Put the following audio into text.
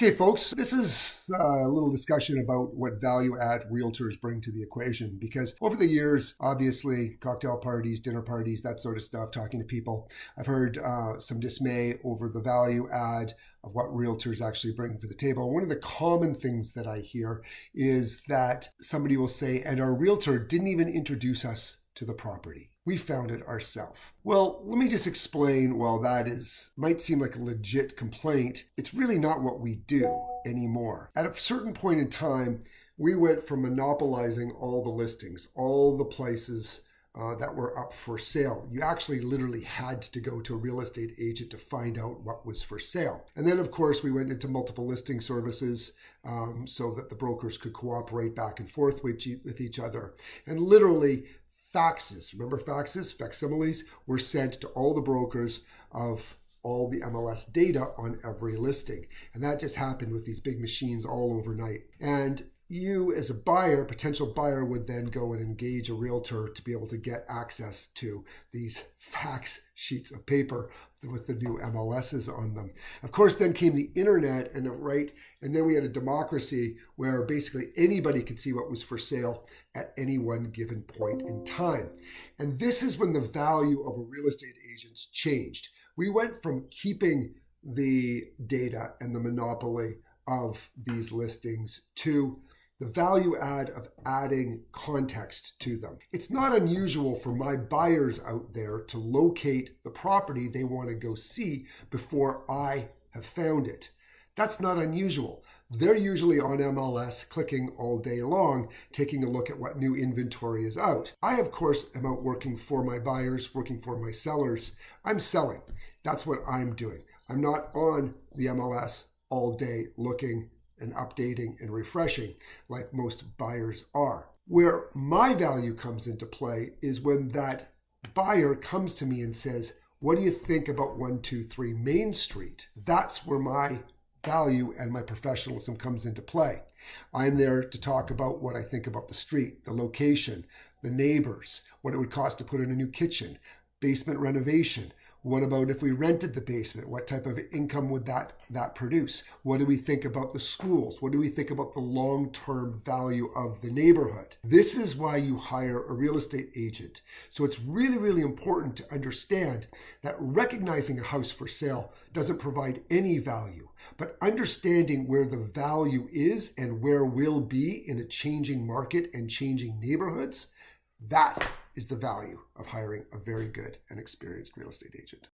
Okay, folks, this is a little discussion about what value add realtors bring to the equation. Because over the years, obviously, cocktail parties, dinner parties, that sort of stuff, talking to people, I've heard some dismay over the value add of what realtors actually bring to the table. One of the common things that I hear is that somebody will say, and our realtor didn't even introduce us to the property. We found it ourselves. Well, let me just explain. While that might seem like a legit complaint, it's really not what we do anymore. At a certain point in time, we went from monopolizing all the listings, all the places that were up for sale. You actually literally had to go to a real estate agent to find out what was for sale. And then, of course, we went into multiple listing services so that the brokers could cooperate back and forth with each other. And literally, faxes, remember faxes, facsimiles, were sent to all the brokers of all the MLS data on every listing. And that just happened with these big machines all overnight. And you as a buyer, potential buyer, would then go and engage a realtor to be able to get access to these fax sheets of paper with the new MLSs on them. Of course, then came the internet and then we had a democracy where basically anybody could see what was for sale at any one given point in time. And this is when the value of a real estate agent changed. We went from keeping the data and the monopoly of these listings to the value add of adding context to them. It's not unusual for my buyers out there to locate the property they want to go see before I have found it. That's not unusual. They're usually on MLS clicking all day long, taking a look at what new inventory is out. I, of course, am out working for my buyers, working for my sellers. I'm selling. That's what I'm doing. I'm not on the MLS all day looking and updating and refreshing like most buyers are. Where my value comes into play is when that buyer comes to me and says, what do you think about 123 Main Street? That's where my value and my professionalism comes into play. I'm there to talk about what I think about the street, the location, the neighbors, what it would cost to put in a new kitchen, basement renovation. What about if we rented the basement? What type of income would that produce? What do we think about the schools? What do we think about the long-term value of the neighborhood? This is why you hire a real estate agent. So it's really, really important to understand that recognizing a house for sale doesn't provide any value, but understanding where the value is and where will be in a changing market and changing neighborhoods, that is the value of hiring a very good and experienced real estate agent.